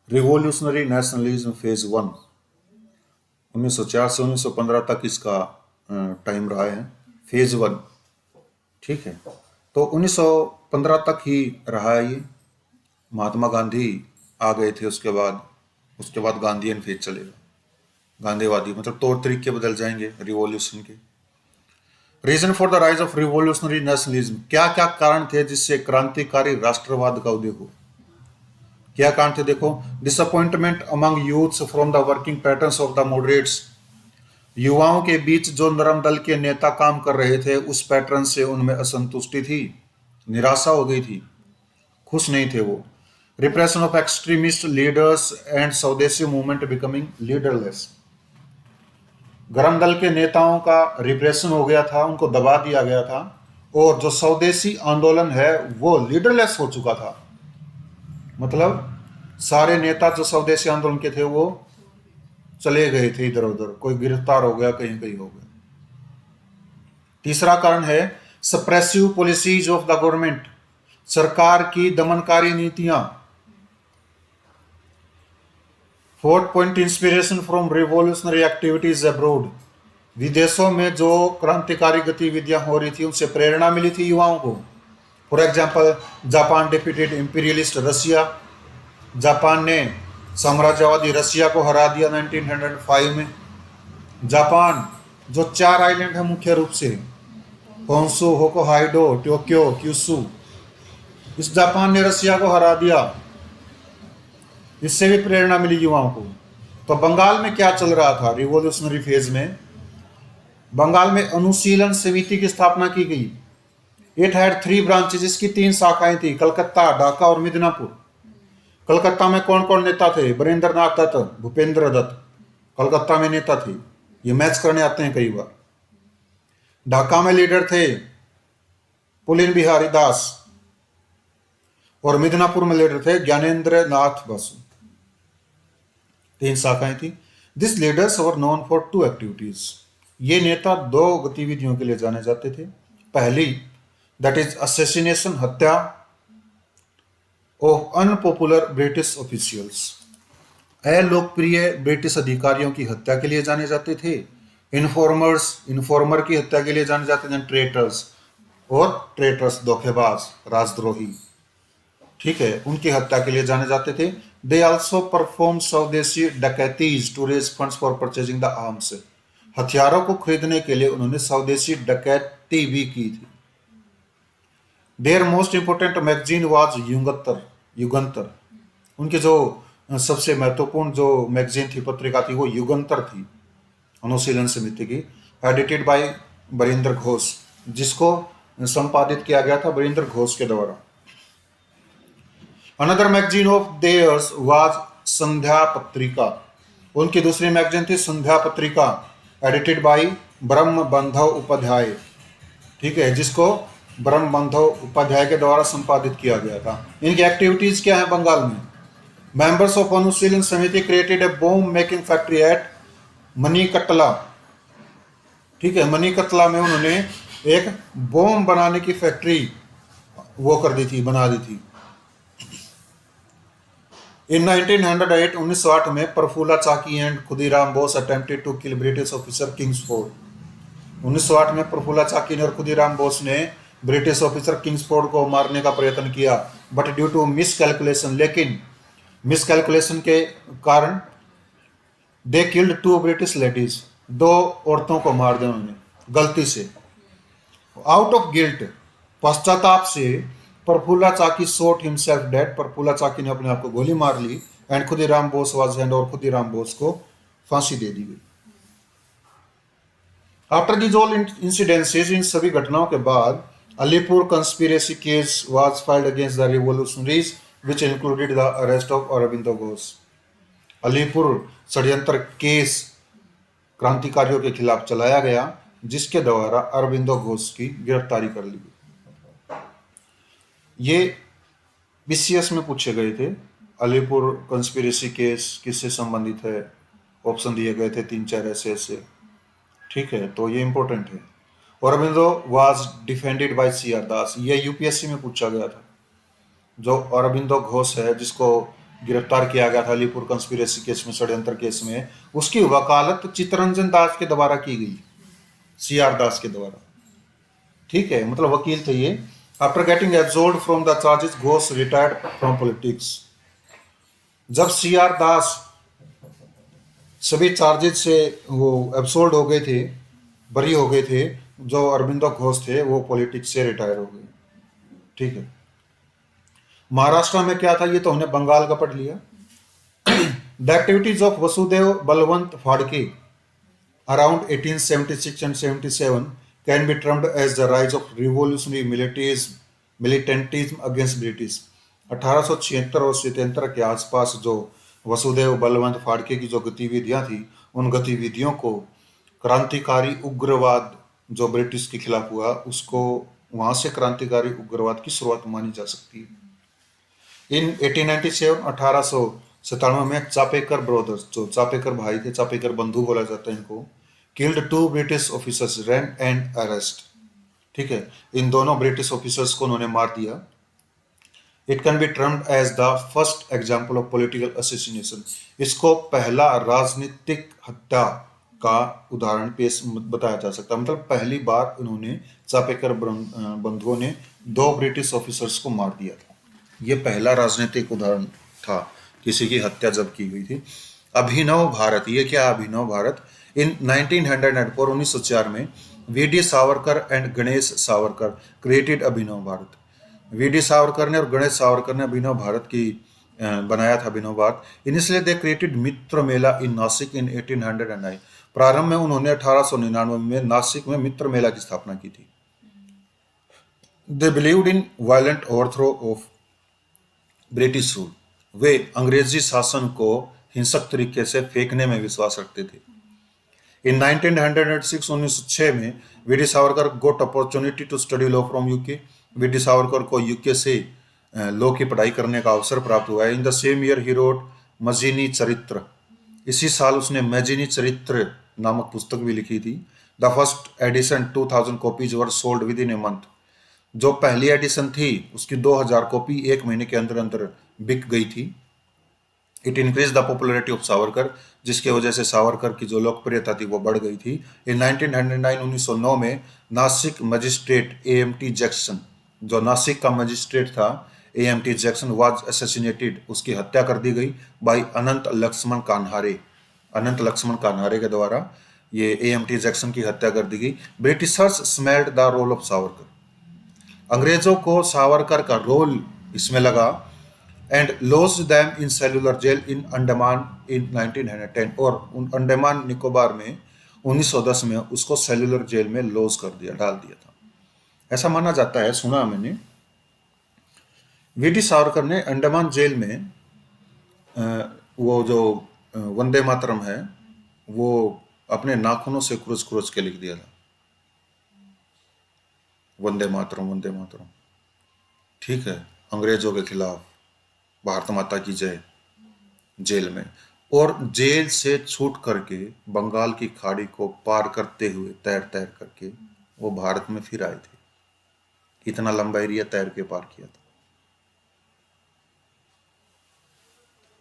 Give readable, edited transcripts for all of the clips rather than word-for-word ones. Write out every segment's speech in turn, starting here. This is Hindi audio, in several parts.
रिवॉल्यूशनरी नेशनलिज्म फेज 1 1904 से 1915 तक इसका टाइम रहा है। फेज 1, ठीक है। तो 1915 तक ही रहा है ये। महात्मा गांधी आ गए थे उसके बाद गांधीयन फेज चलेगा। गांधीवादी मतलब तौर तरीके बदल जाएंगे रिवॉल्यूशन के। Reason for the rise of revolutionary nationalism, क्या क्या कारण थे जिससे क्रांतिकारी राष्ट्रवाद का उदय हुआ? क्या कारण थे देखो। Disappointment among youths from the working patterns of the moderates, युवाओं के बीच जो नरम दल के नेता काम कर रहे थे उस पैटर्न से उनमें असंतुष्टि थी, निराशा हो गई थी, खुश नहीं थे वो। Repression of extremist leaders and स्वदेशी मूवमेंट बिकमिंग लीडरलेस, गरम दल के नेताओं का रिप्रेशन हो गया था, उनको दबा दिया गया था, और जो स्वदेशी आंदोलन है वो लीडरलेस हो चुका था। मतलब सारे नेता जो स्वदेशी आंदोलन के थे वो चले गए थे इधर उधर, कोई गिरफ्तार हो गया, कहीं कहीं हो गया। तीसरा कारण है suppressive policies of the government, सरकार की दमनकारी नीतियां। Fourth point, inspiration from revolutionary activities abroad, विदेशों में जो क्रांतिकारी गतिविधियां हो रही थी उनसे प्रेरणा मिली थी युवाओं को। For example, Japan defeated imperialist Russia, Japan ने साम्राज्यवादी रशिया को हरा दिया 1905 में। जापान जो 4 आइलैंड है मुख्य रूप से, होन्शु, होकोहाइडो, टोक्यो, क्यूशु, इस जापान ने रशिया को हरा दिया, इससे भी प्रेरणा मिली युवाओं को। तो बंगाल में क्या चल रहा था रिवॉल्यूशनरी फेज में? बंगाल में अनुशीलन समिति की स्थापना की गई। इट हैड 3 ब्रांचेज, इसकी 3 शाखाएं थी, कलकत्ता, ढाका और मिदनापुर। कलकत्ता में कौन कौन नेता थे? बरिंद्र नाथ दत्त, भूपेंद्र दत्त कलकत्ता में नेता थे, ये मैच करने आते हैं कई बार। ढाका में लीडर थे पुलिन बिहारी दास, और मिदनापुर में लीडर थे ज्ञानेंद्र नाथ बसु। 3 शाखाएं थी। This leaders were known for 2 activities, ये नेता 2 गतिविधियों के लिए जाने जाते थे। पहली, दैट इज असैसिनेशन, हत्या ऑफ अनपॉपुलर ब्रिटिश ऑफिशियल्स, अलोकप्रिय ब्रिटिश अधिकारियों की हत्या के लिए जाने जाते थे। इन्फॉर्मर की हत्या के लिए जाने जाते थे। ट्रेटर्स धोखेबाज, राजद्रोही, ठीक है, उनकी हत्या के लिए जाने जाते थे। They also perform swadeshi dacoities to raise funds for purchasing the arms, हथियारों को खरीदने के लिए उन्होंने स्वदेशी डकैती भी की थी। Their most important magazine was Yugantar, उनके जो सबसे महत्वपूर्ण जो मैगजीन थी, पत्रिका थी, वो युगंतर थी, अनुशीलन समिति की, एडिटेड बाय बरिंदर घोष, जिसको संपादित किया गया था बरिंदर घोष के द्वारा। Another magazine of theirs was Sandhya पत्रिका, उनकी दूसरी मैगजीन थी संध्या पत्रिका, एडिटेड बाय ब्रह्म बंधव उपाध्याय, ठीक है, जिसको ब्रह्म बंधव उपाध्याय के द्वारा संपादित किया गया था। इनकी एक्टिविटीज क्या है बंगाल में? Members of Anushilan Samiti created a bomb making factory at Maniktala, ठीक है, मनीकतला में उन्होंने एक बॉम्ब बनाने की फैक्ट्री वो कर दी थी, बना दी थी। इन 1908 1908 में Prafulla Chaki and Khudiram Bose attempted to kill British officer Kingsford, 1908 में प्रफुल्ला चाकी ने और खुदीराम बोस ने ब्रिटिश ऑफिसर किंग्सफोर्ड को मारने का प्रयत्न किया, बट ड्यू टू मिसकैलकुलेशन, लेकिन मिसकैलकुलेशन के कारण दे किल्ड 2 ब्रिटिश लेडीज, 2 औरतों को मार दिया उन्होंने गलती से। आउट ऑफ गिल्ट, पश्चाताप से, Prafulla Chaki shot himself dead, Prafulla Chaki ने अपने आप को गोली मार ली, and Khudiram Bose was hanged, और खुदीराम बोस को फांसी दे दी गई। आफ्टर दीज ऑल इंसिडेंसेस, इन सभी घटनाओं के बाद, Alipur conspiracy case was filed against the revolutionaries which included the arrest of Aurobindo Ghosh. Alipur षड्यंत्र केस क्रांतिकारियों के खिलाफ चलाया गया, जिसके द्वारा अरबिंदो घोष की गिरफ्तारी कर ली गई। ये बीसीएस में पूछे गए थे। अलीपुर कंस्पिरेसी केस किससे संबंधित है? ऑप्शन दिए गए थे 3-4 ऐसे, ठीक है, तो ये इंपॉर्टेंट है। Aurobindo was defended by C R Das, ये यूपीएससी में पूछा गया था। जो अरबिंदो घोष है, जिसको गिरफ्तार किया गया था अलीपुर कंस्पिरेसी केस में, षड्यंत्र केस में, उसकी वकालत चित्तरंजन दास के द्वारा की गई, सी आर दास के द्वारा। ठीक है, मतलब वकील थे ये। After getting absolved from the charges, Ghosh retired from politics. जब सी आर दास सभी चार्जेस से वो एब्सोल्ड हो गए थे, बरी हो गए थे, जो अरविंदो घोष थे वो पॉलिटिक्स से रिटायर हो गए। ठीक है, महाराष्ट्र में क्या था ये तो हमने बंगाल का पढ़ लिया। The activities of Vasudev Balwant Phadke around 1876 and 77 can be termed as the rise of revolutionary militantism against British। 1876 और 77 के आसपास जो वसुदेव बलवंत फाड़के की जो गतिविधियां थी, उन गतिविधियों को क्रांतिकारी उग्रवाद जो ब्रिटिश के खिलाफ हुआ, उसको वहां से क्रांतिकारी उग्रवाद की शुरुआत मानी जा सकती है। इन 1897 1897 में चापेकर ब्रदर्स, जो चापेकर भाई थे, चापेकर बंधु बोला जाता है इनको, killed 2 British officers, ran and arrest. ठीक है, इन दोनों ब्रिटिश ऑफिसर्स को उन्होंने मार दिया। It can be termed as the first example of political assassination. इसको पहला राजनीतिक हत्या का उदाहरण पेश बताया जा सकता है। मतलब पहली बार उन्होंने, चापेकर बंधुओं ने 2 ब्रिटिश ऑफिसर्स को मार दिया था। ये पहला राजनीतिक उदाहरण था किसी की हत्या जब की गई थी। अभिनव भारत, ये क्या अभिनव भारत? इन 1904 1904 में V D. Savarkar and Ganesh Savarkar created Abhinav Bharat. VD. Savarkar ने और गणेश सावरकर ने अभिनव भारत की बनाया था अभिनव भारत। इनिशियली दे क्रिएटेड मित्र मेला इन नासिक इन 1809। प्रारंभ में उन्होंने 1899 में नासिक में मित्र मेला की स्थापना की थी। They believed in violent overthrow of British rule. वे अंग्रेजी शासन को हिंसक तरीके से फेंकने में विश्वास रखते थे। इन 1906 1906 में V D. Savarkar got opportunity to study law from UK. V D. Savarkar को यूके से लॉ की पढ़ाई करने का अवसर प्राप्त हुआ है। In the same year he wrote Mazzini Charitra. इसी साल उसने मजीनी चरित्र नामक पुस्तक भी लिखी थी। The first edition 2000 copies were sold with in a month. जो पहली एडिशन थी उसकी 2000 कॉपी एक महीने के अंदर अंदर बिक गई थी। It increase the popularity of Savarkar, जिसकी वजह से सावरकर की जो लोकप्रियता थी वो बढ़ गई थी। इन 1909 1909 में नासिक मजिस्ट्रेट ए.एम.टी. जैक्सन, जो नासिक का मजिस्ट्रेट था ए.एम.टी. जैक्सन, वाज असैसिनेटेड, उसकी हत्या कर दी गई बाय अनंत लक्ष्मण कान्हारे। अनंत लक्ष्मण कान्हारे के द्वारा ये ए.एम.टी. जैक्सन की हत्या कर दी गई। Britishers smelled the role of Savarkar. अंग्रेजों को सावरकर का रोल इसमें लगा। And lodged them in Cellular Jail in Andaman in 1910। और अंडमान निकोबार में 1910 में उसको सेलुलर जेल में लॉज कर दिया, डाल दिया था। ऐसा माना जाता है, सुना मैंने, वी.डी. सावरकर ने अंडमान जेल में वो जो वंदे मातरम है वो अपने नाखूनों से क्रुच क्रुच के लिख दिया था, वंदे मातरम वंदे मातरम। ठीक है, अंग्रेजों के खिलाफ भारत माता की जय, जेल में। और जेल से छूट करके बंगाल की खाड़ी को पार करते हुए तैर तैर करके वो भारत में फिर आए थे। इतना लंबा एरिया तैर के पार किया था।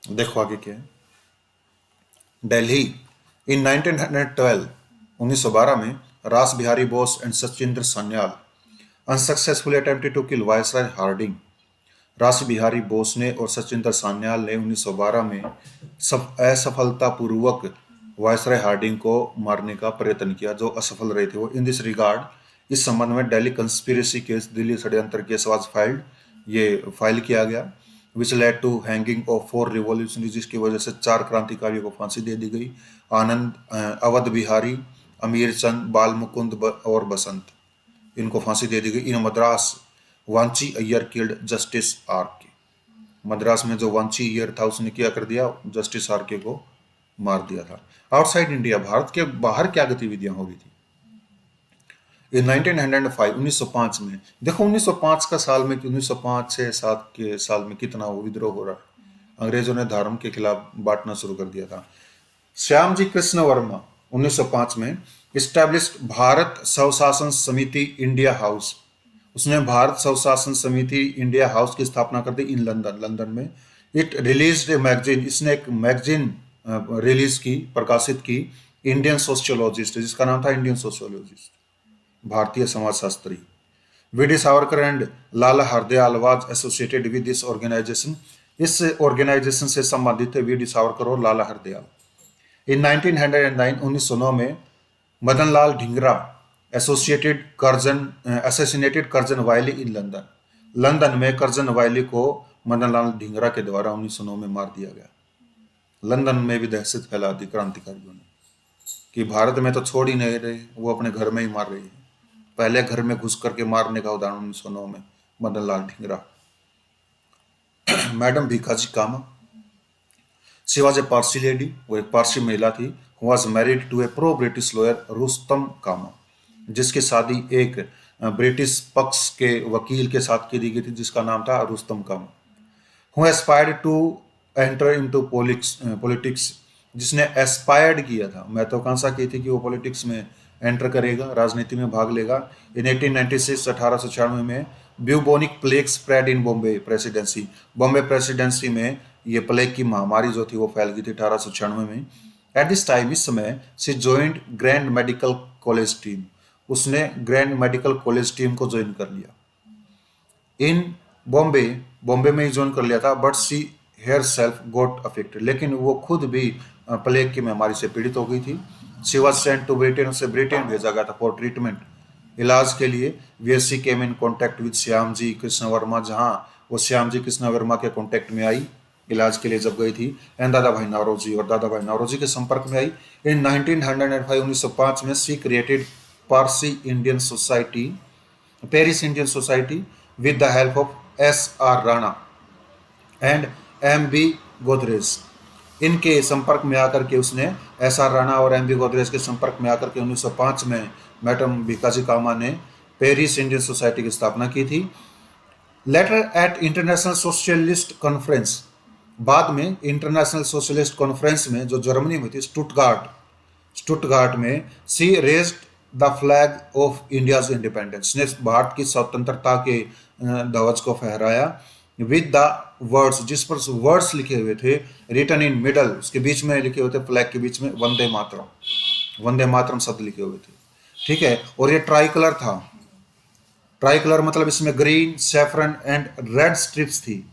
देखो आगे क्या है। दिल्ली इन 1912 1912 में Ras Bihari Bose and Sachindra Sanyal unsuccessfully attempted to kill viceroy Hardinge. Ras Bihari Bose ने और सचिंद्र सान्याल ने 1912 में असफलतापूर्वक वायसराय हार्डिंग को मारने का प्रयत्न किया, जो असफल रहे थे वो। इन दिस रिगार्ड, इस संबंध में दिल्ली कंस्पिरेसी केस, दिल्ली षड्यंत्र केस वाज फाइल्ड, ये फाइल किया गया। Which led to hanging of 4 revolutionary, जिसकी वजह से 4 क्रांतिकारियों को फांसी दे दी गई। अवध बिहारी, अमीर चंद, बाल मुकुंद और बसंत, इनको फांसी दे दी गई। In Madras Vanchi Iyer killed justice R K. Madras में जो वांची अय्यर था उसने क्या कर दिया, जस्टिस आर के को मार दिया था। आउटसाइड इंडिया, भारत के बाहर क्या गतिविधियां हो रही थी। इन 1905 1905 में, देखो 1905 का साल में, 1905 से 7 के साल में कितना विद्रोह हो रहा है। अंग्रेजों ने धर्म के खिलाफ बांटना शुरू कर दिया था। श्यामजी कृष्ण वर्मा 1905 में इस्टेब्लिश्ड भारत स्वशासन समिति इंडिया हाउस। उसने भारत स्वशासन समिति इंडिया हाउस की स्थापना कर दी इन लंदन में। इट रिलीज्ड ए मैगजीन, इसने एक मैगजीन रिलीज की, प्रकाशित की, इंडियन सोशियोलॉजिस्ट, जिसका नाम था इंडियन सोशियोलॉजिस्ट, भारतीय समाजशास्त्री। V D Savarkar and Lala Hardayal was associated with this organisation, इस ऑर्गेनाइजेशन से संबंधित थे वीडी सावरकर और लाला हरदयाल। इन 1909 1909 में Madan Lal Dhingra assassinated Curzon Wyllie in London, London में कर्जन वायली को मदन लाल ढींगरा के द्वारा 1909 में मार दिया गया। लंदन में भी दहशत फैला दी क्रांतिकारियों ने कि भारत में तो छोड़ ही नहीं रहे, वो अपने घर में ही मार रही है। पहले घर में घुस करके मारने का उदाहरण 1909 में Madan Lal Dhingra. Madam Bhikaji Cama, she was a Parsi lady, वो एक पारसी महिला थी। Was married to a pro British lawyer Rustom Cama, जिसकी शादी एक ब्रिटिश पक्ष के वकील के साथ की गई थी, जिसका नाम था Rustom Cama. Who aspired to enter into politics, जिसने एस्पायर्ड किया था, महत्वाकांक्षा की थी कि वो पॉलिटिक्स में एंटर करेगा, राजनीति में भाग लेगा। इन 1896 1896 में bubonic plague spread in Bombay presidency, Bombay presidency में ये प्लेग की महामारी जो थी वो फैल गई थी 1896 में। एट दिस टाइम, इस समय she joined grand medical college team, उसने ग्रैंड मेडिकल कॉलेज टीम को ज्वाइन कर लिया। इन बॉम्बे में ही ज्वाइन कर लिया था, but she herself got affected, लेकिन वो खुद भी प्लेग की महामारी से पीड़ित हो गई थी। She was sent to Britain, उसे ब्रिटेन भेजा गया था फॉर ट्रीटमेंट, इलाज के लिए। Where she came in contact with Shyam ji Krishna Varma, जहाँ वो श्याम जी कृष्ण वर्मा के कॉन्टैक्ट में आई इलाज के लिए जब गई थी। एंड दादा भाई नौरोजी, और दादा भाई नौरोजी के संपर्क में आई। इन 1905 1905 में she created Paris Indian society, Paris Indian society with the help of S.R. Rana and M.B. Godrej. इनके संपर्क में आकर के उसने S.R. राणा और M.B. गोदरेज के संपर्क में आकर के 1905 में मैडम भीखाजी कामा ने पेरिस इंडियन सोसाइटी की स्थापना की थी। Later at international socialist conference, बाद में इंटरनेशनल सोशलिस्ट कॉन्फ्रेंस में जो जर्मनी में थी, स्टुटगार्ट में, she raised the flag of India's independence, ने भारत की स्वतंत्रता के ध्वज को फहराया। विद द वर्ड्स, जिस पर वर्ड्स लिखे हुए थे, रिटन इन मिडल, उसके बीच में लिखे हुए थे, फ्लैग के बीच में वंदे मातरम शब्द लिखे हुए थे। ठीक है, और ये ट्राई कलर था। ट्राई कलर मतलब इसमें green, saffron and red strips थी।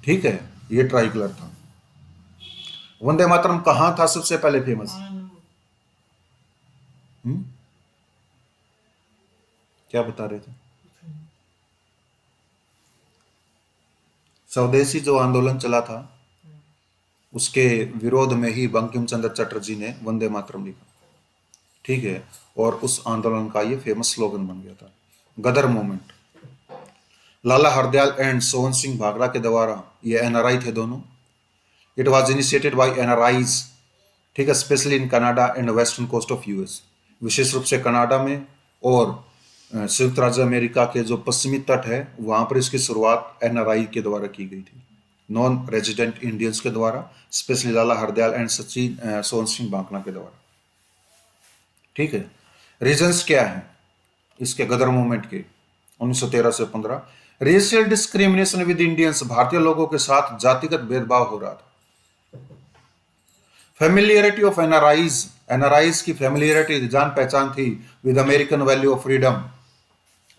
ठीक है, ये ट्राई कलर था। वंदे मातरम कहां था सबसे पहले फेमस? क्या बता रहे थे? स्वदेशी जो आंदोलन चला था उसके विरोध में ही बंकिम चंद्र चटर्जी ने वंदे मातरम लिखा। ठीक है, और उस आंदोलन का ये फेमस स्लोगन बन गया था, गदर मूवमेंट। लाला हरदयाल एंड सोहन सिंह भागड़ा के द्वारा, ये एनआरआई थे दोनों। It was initiated by NRIs, ठीक है, specially in Canada and western coast of US, विशेष रूप से कनाडा में और संयुक्त राज्य अमेरिका के जो पश्चिमी तट है वहां पर इसकी शुरुआत एनआरआई के द्वारा की गई थी, नॉन रेजिडेंट इंडियंस के द्वारा, स्पेशली लाला हरदयाल एंड सोहन सिंह भागड़ा के द्वारा। ठीक है, रीजंस क्या है इसके गदर मूवमेंट के 1913 से 15? रेशियल डिस्क्रिमिनेशन विद इंडियंस, भारतीय लोगों के साथ जातिगत भेदभाव हो रहा था। फेमिलियरिटी ऑफ एनआरआईज, एनआरआईज की फेमिलियरिटी, जान पहचान थी with American value of freedom,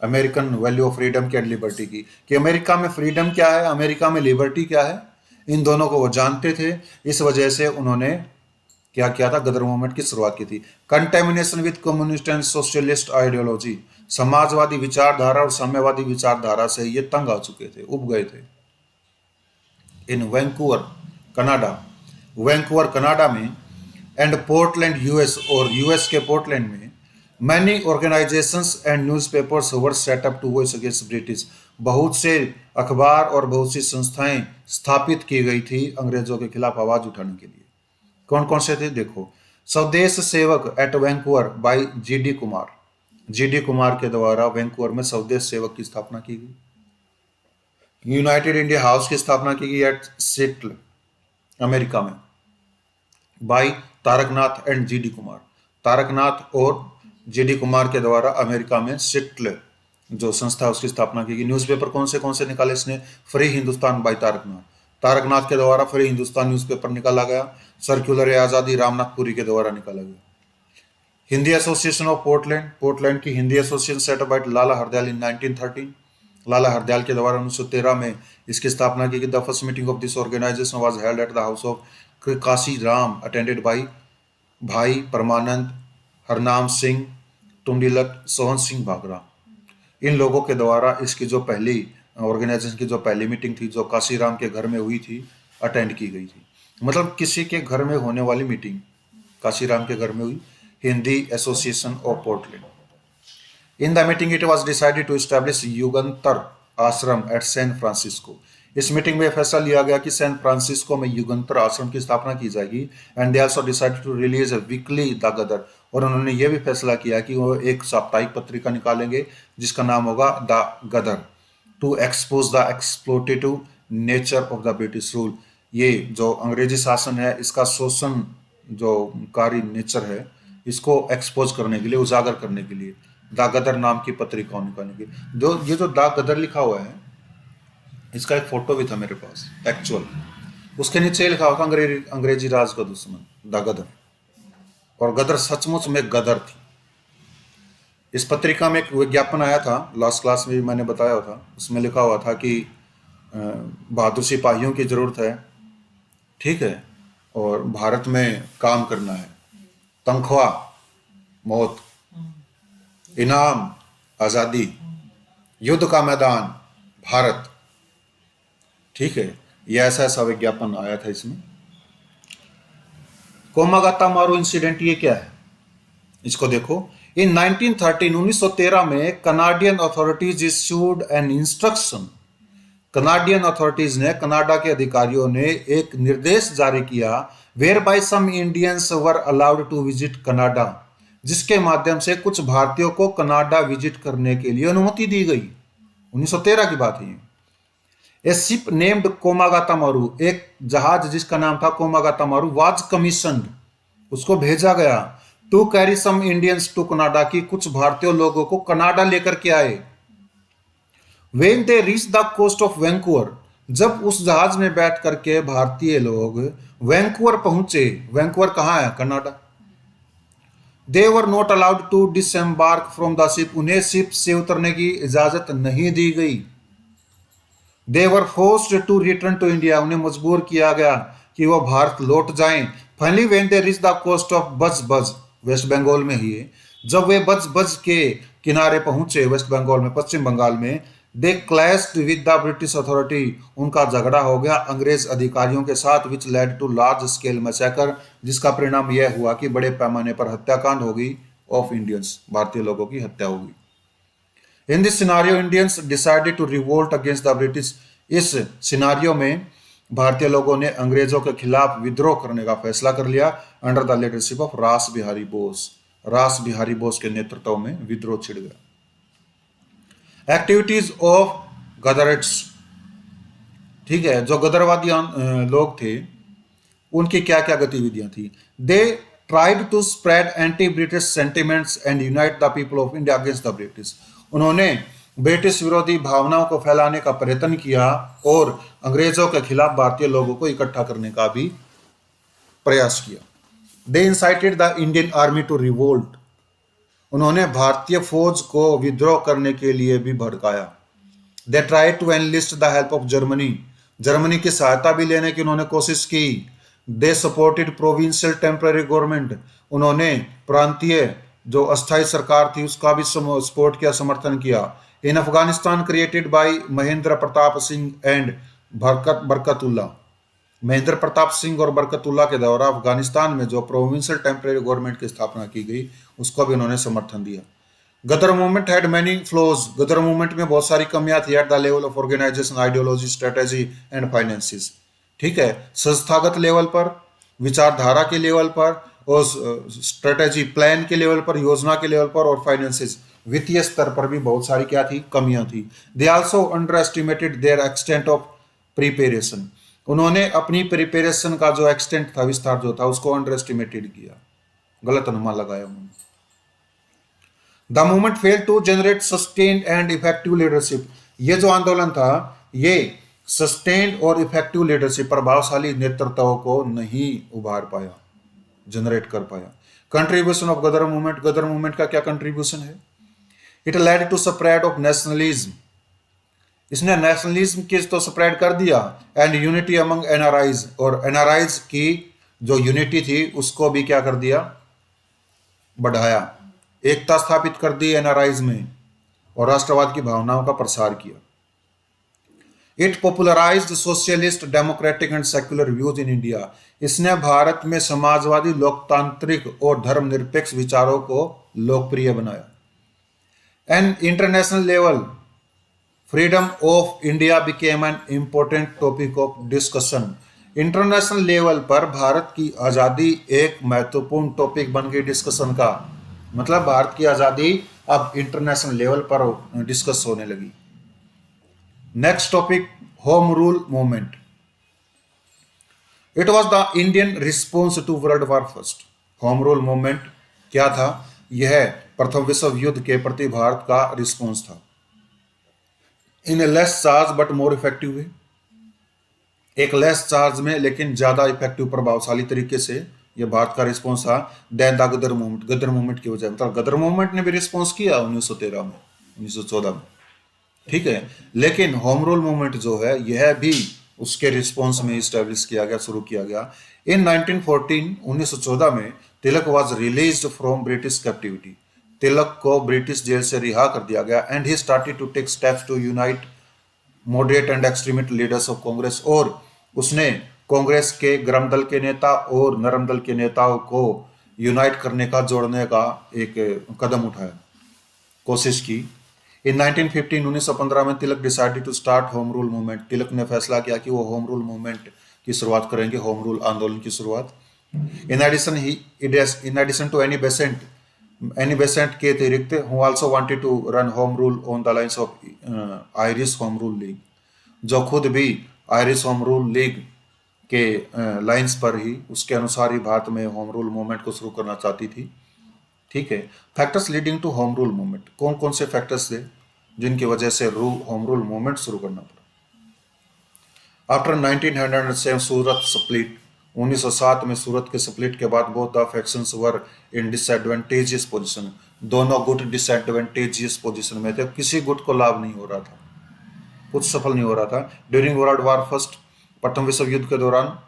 American value of freedom की एंड लिबर्टी की, कि अमेरिका में फ्रीडम क्या है, अमेरिका में लिबर्टी क्या है, इन दोनों को वो जानते थे। इस वजह से उन्होंने क्या किया था, गदर मूवमेंट की शुरुआत की थी। Contamination with communist and socialist ideology, Samajwadi विचारधारा और साम्यवादी विचारधारा से ये तंग आ चुके थे, उब गए थे। इन वैंकूवर कनाडा में एंड पोर्टलैंड यूएस, और यूएस के पोर्टलैंड में, many organisations and newspapers were set up to voice against British, बहुत से अखबार और बहुत सी संस्थाएं स्थापित की गई थी अंग्रेजों के खिलाफ आवाज उठाने के लिए। कौन कौन से थे देखो, Swadesh Sevak at Vancouver by G D Kumar के द्वारा वैंकूवर में स्वदेश सेवक की स्थापना की गई। यूनाइटेड इंडिया हाउस की स्थापना की गई एट सिएटल अमेरिका में by Taraknath and G D Kumar, Taraknath और जीडी कुमार के द्वारा अमेरिका में सिएटल जो संस्था उसकी स्थापना की गई। न्यूज़पेपर कौन से निकाले इसने? फ्री हिंदुस्तान बाय तारकनाथ, तारकनाथ के द्वारा फिर हिंदुस्तान न्यूज़पेपर निकाला गया। सर्कुलर आज़ादी रामनाथपुरी के द्वारा निकाला गया। Hindi association of Portland, Portland की Hindi association set up by Lala Hardayal in 1913। Lala Hardayal के द्वारा 1913 में इसकी स्थापना की गई। The first meeting of this organisation was held at the house of Kashi Ram, attended by Bhai Parmanand, Harnam Singh, टुंडिलक, Sohan Singh भागरा। इन लोगों के द्वारा इसकी जो पहली ऑर्गेनाइजेशन की जो पहली मीटिंग थी, जो काशीराम के घर में हुई थी, अटेंड की गई थी। मतलब किसी के घर में होने वाली मीटिंग काशीराम के घर में हुई। Hindi association of Portland. In the meeting it was decided to establish Yugantar Ashram at San Francisco. इस मीटिंग में फैसला लिया गया कि सैन फ्रांसिस्को में युगंतर आश्रम की स्थापना की जाएगी। And they also decided to release a weekly the Ghadar. और उन्होंने ये भी फैसला किया कि वो एक साप्ताहिक पत्रिका निकालेंगे जिसका नाम होगा the Ghadar, to expose the exploitative nature of the British rule. ये जो अंग्रेजी शासन है इसका शोषण जो कारी नेचर है इसको एक्सपोज करने के लिए, उजागर करने के लिए द गदर नाम की पत्रिका निकालने की। जो ये जो द गदर लिखा हुआ है इसका एक फोटो भी था मेरे पास एक्चुअल। उसके नीचे लिखा हुआ था अंग्रेजी राज का दुश्मन, द गदर। और गदर सचमुच में गदर थी। इस पत्रिका में एक विज्ञापन आया था, लास्ट क्लास में भी मैंने बताया था। उसमें लिखा हुआ था कि बहादुर सिपाहियों की जरूरत है, ठीक है, और भारत में काम करना है। तनख्वाह मौत, इनाम आज़ादी, युद्ध का मैदान भारत, ठीक है। यह ऐसा विज्ञापन आया था इसमें। कोमागाता मारू इंसिडेंट ये क्या है, इसको देखो। इन 1913 में Canadian authorities issued an instruction. Canadian authorities ने, कनाडा के अधिकारियों ने एक निर्देश जारी किया, whereby some Indians were allowed to visit Canada, जिसके माध्यम से कुछ भारतीयों को कनाडा विजिट करने के लिए अनुमति दी गई। 1913 की बात है। ए शिप नेम्ड कोमागाता मारू, एक जहाज जिसका नाम था कोमागाता मारू, वाज कमीशनड, उसको भेजा गया, to carry some Indians to Canada, की कुछ भारतीय लोगों को कनाडा लेकर के आए। When they reached the coast of Vancouver, जब उस जहाज में बैठ करके भारतीय लोग वैंकूवर पहुंचे, वैंकूवर कहाँ है, Canada, they were not allowed to disembark from the ship, उन्हें शिप से उतरने की इजाजत नहीं दी गई। they were forced to return to India, उन्हें मजबूर किया गया कि वो भारत लौट जाएं। Finally when they reached the coast of बज बज, वेस्ट बंगाल में ही है, जब वे बज बज के किनारे पहुंचे वेस्ट बंगाल में, पश्चिम बंगाल में, they clashed with the British authority, उनका झगड़ा हो गया अंग्रेज अधिकारियों के साथ, which led to large scale massacre, जिसका परिणाम यह हुआ कि बड़े पैमाने पर हत्याकांड हो गई ऑफ इंडियंस, भारतीय लोगों की हत्या हो गई। In this scenario Indians decided to revolt against the British, इस सिनारियो में भारतीय लोगों ने अंग्रेजों के खिलाफ विद्रोह करने का फैसला कर लिया, अंडर द लीडरशिप ऑफ रास बिहारी बोस। रास बिहारी बोस के नेतृत्व में विद्रोह छिड़ गया। एक्टिविटीज ऑफ गदरिट्स, ठीक है, जो गदरवादी लोग थे उनकी क्या क्या गतिविधियां थी। They tried to spread anti British sentiments and unite the people of India against the British, उन्होंने ब्रिटिश विरोधी भावनाओं को फैलाने का प्रयत्न किया और अंग्रेजों के खिलाफ भारतीय लोगों को इकट्ठा करने का भी प्रयास किया। They incited the Indian army to revolt, उन्होंने भारतीय फौज को विद्रोह करने के लिए भी भड़काया। They try to enlist the help of Germany, Germany की सहायता भी लेने की उन्होंने कोशिश की। They supported provincial temporary government, उन्होंने प्रांतीय जो अस्थायी सरकार थी उसका भी सपोर्ट किया, समर्थन किया। In Afghanistan created by Mahendra Pratap Singh and Barkatullah, Mahendra Pratap Singh और बरकतुल्ला के द्वारा अफगानिस्तान में जो प्रोविंशियल टेम्पररी गवर्नमेंट की स्थापना की गई उसको भी उन्होंने समर्थन दिया। Ghadar movement had many flaws, Ghadar movement में बहुत सारी कमियां थी at the level of organisation, ideology, strategy and finances, ठीक है, संस्थागत लेवल पर, विचारधारा के लेवल पर, और स्ट्रेटेजी प्लान के लेवल पर, योजना के लेवल पर, और फाइनेंसिस वित्तीय स्तर पर भी बहुत सारी क्या थी, कमियां थी। They also underestimated their extent of preparation, उन्होंने अपनी प्रिपेरेशन का जो एक्सटेंट था, विस्तार जो था, उसको अंडर एस्टिमेटेड किया, गलत अनुमान लगाया उन्होंने। The movement fail to generate sustained and effective leadership, ये जो आंदोलन था ये सस्टेन्ड और इफेक्टिव लीडरशिप, प्रभावशाली नेतृत्व को नहीं उभार पाया, जनरेट कर पाया। Contribution of Ghadar movement, Ghadar movement का क्या कंट्रीब्यूशन है? It led to spread of nationalism, इसने नेशनलिज्म की तो स्प्रेड कर दिया, एंड यूनिटी अमंग एनआरआईज, और एनआरआईज की जो यूनिटी थी उसको भी क्या कर दिया, बढ़ाया, एकता स्थापित कर दी एनआरआईज में, और राष्ट्रवाद की भावनाओं का प्रसार किया। It popularised socialist, democratic and secular views in India, इसने भारत में समाजवादी, लोकतांत्रिक और धर्मनिरपेक्ष विचारों को लोकप्रिय बनाया। And international level, freedom of India became an important topic of discussion, international level पर भारत की आज़ादी एक महत्वपूर्ण टॉपिक बन गई डिस्कशन का, मतलब भारत की आज़ादी अब इंटरनेशनल लेवल पर डिस्कस होने लगी। Next topic, home rule movement. It was the Indian response to world war first. Home rule movement क्या था? यह प्रथम विश्व युद्ध के प्रति भारत का रिस्पॉन्स था, in less charge but more effective way, एक लेस चार्ज में लेकिन ज्यादा इफेक्टिव, प्रभावशाली तरीके से यह भारत का रिस्पॉन्स था। Then the Ghadar movement, Ghadar movement की वजह, मतलब गदर मूवमेंट ने भी रिस्पॉन्स किया 1913 में, 1914 में, ठीक है, लेकिन होम रूल मूवमेंट जो है यह भी उसके रिस्पॉन्स में इस्टेब्लिश किया गया, शुरू किया गया। इन 1914, 1914 में Tilak was released from British captivity, Tilak को ब्रिटिश जेल से रिहा कर दिया गया। And he started to take steps to unite moderate and extremist leaders of Congress, और उसने कांग्रेस के गरम दल के नेता और नरम दल के नेताओं को यूनाइट करने का, जोड़ने का एक कदम उठाया, कोशिश की। इन 1915, 1915 में Tilak decided to start home rule movement, Tilak ने फैसला किया कि वो होम रूल मूवमेंट की शुरुआत करेंगे, होम रूल आंदोलन की शुरुआत। In addition to Annie Besant के अतिरिक्त who also wanted to run home rule on the lines of Irish home rule league, जो खुद भी आयरिश होम रूल लीग के लाइंस पर ही, उसके अनुसार ही भारत में होम रूल मूवमेंट को शुरू करना चाहती थी, ठीक है। Factors leading to home rule movement, कौन कौन से फैक्टर्स थे जिनकी वजह से होम रूल मूवमेंट शुरू करना पड़ा? आफ्टर 1907 सूरत स्प्लिट, 1907 में सूरत के स्प्लिट के बाद both the factions were in disadvantageous position, दोनों गुट डिसएडवांटेजियस पोजीशन में थे, किसी गुट को लाभ नहीं हो रहा था, कुछ सफल नहीं हो रहा था। ड्यूरिंग वर्ल्ड वॉर फर्स्ट, प्रथम विश्व युद्ध के दौरान,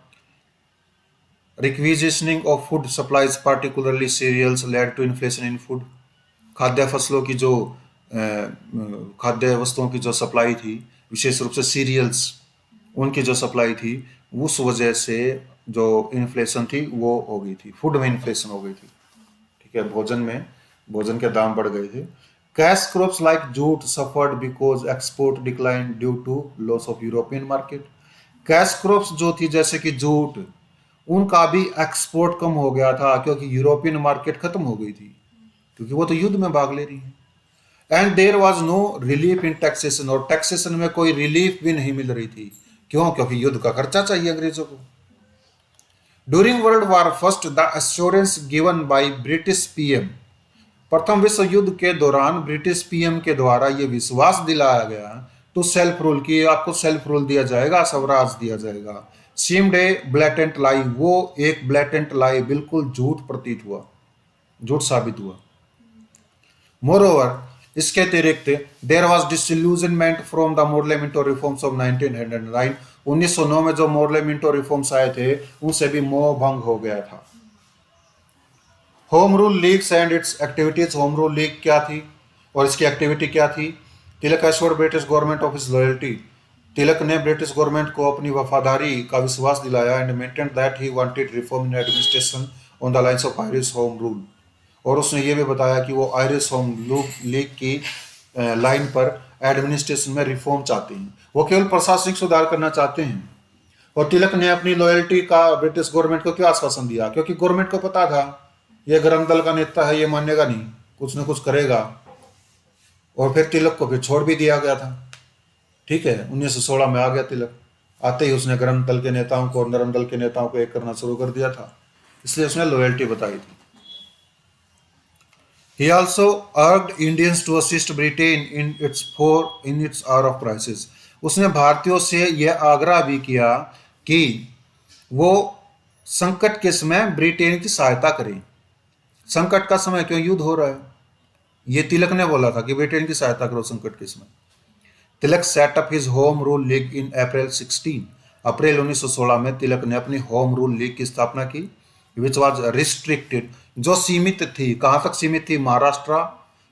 requisitioning of food supplies particularly cereals led to inflation in food, खाद्य फसलों की जो खाद्य वस्तुओं की जो सप्लाई थी, विशेष रूप से सीरियल्स, उनकी जो सप्लाई थी, उस वजह से जो इन्फ्लेशन थी वो हो गई थी, फूड में इन्फ्लेशन हो गई थी, ठीक है, भोजन के दाम बढ़ गए थे। Cash crops like jute suffered because export decline due to loss of European market, cash crops जो थी जैसे कि जूट, उनका भी एक्सपोर्ट कम हो गया था क्योंकि यूरोपियन मार्केट खत्म हो गई थी, क्योंकि वो तो युद्ध में भाग ले रही है। And there was no relief in taxation, और टैक्सेशन में कोई रिलीफ भी नहीं मिल रही थी, क्यों? क्योंकि युद्ध का खर्चा चाहिए अंग्रेजों को। During world war first, the assurance given by British PM, प्रथम विश्व युद्ध के दौरान ब्रिटिश पीएम के द्वारा यह विश्वास दिलाया गया टू सेल्फ रूल, की आपको सेल्फ रूल दिया जाएगा, स्वराज दिया जाएगा। सीम्ड ए ब्लैटेंट लाई, वो एक ब्लैटेंट लाई, बिल्कुल झूठ प्रतीत हुआ, झूठ साबित हुआ। मोरओवर, इसके अतिरिक्त there was disillusionment from the Morley Minto reforms of 1909, 1909 में जो मोरले मिंटो रिफॉर्म्स आए थे उनसे भी मोह भंग हो गया था। Home rule leagues and its activities, home rule league क्या थी और इसकी एक्टिविटी क्या थी? Tilak assured British government of his loyalty, Tilak ने ब्रिटिश गवर्नमेंट को अपनी वफादारी का विश्वास दिलाया। And maintained that he wanted reform in administration on the lines of Irish home rule, और उसने ये भी बताया कि वो आयरिश होम लीग की लाइन पर एडमिनिस्ट्रेशन में रिफॉर्म चाहते हैं, वो केवल प्रशासनिक सुधार करना चाहते हैं। और तिलक ने अपनी लॉयल्टी का ब्रिटिश गवर्नमेंट को क्यों आश्वासन दिया? क्योंकि गवर्नमेंट को पता था ये गरम दल का नेता है, ये मानेगा नहीं, कुछ न कुछ करेगा। और फिर तिलक को फिर छोड़ भी दिया गया था, ठीक है। 1916 में आ गया तिलक, आते ही उसने गरम दल के नेताओं को और नरम दल के नेताओं को एक करना शुरू कर दिया था, इसलिए उसने लॉयल्टी बताई थी। He also urged Indians to assist Britain in its hour of crisis, उसने भारतीयों से यह आग्रह भी किया कि वो संकट के समय ब्रिटेन की सहायता करें। संकट का समय क्यों, युद्ध हो रहा है। ये तिलक ने बोला था कि ब्रिटेन की सहायता करो संकट के समय। Tilak set up his home rule league in April 16। अप्रैल 1916 में तिलक ने अपनी होम रूल लीग की स्थापना की, विच वाज रिस्ट्रिक्टेड, जो सीमित थी। कहां तक सीमित थी? Maharashtra,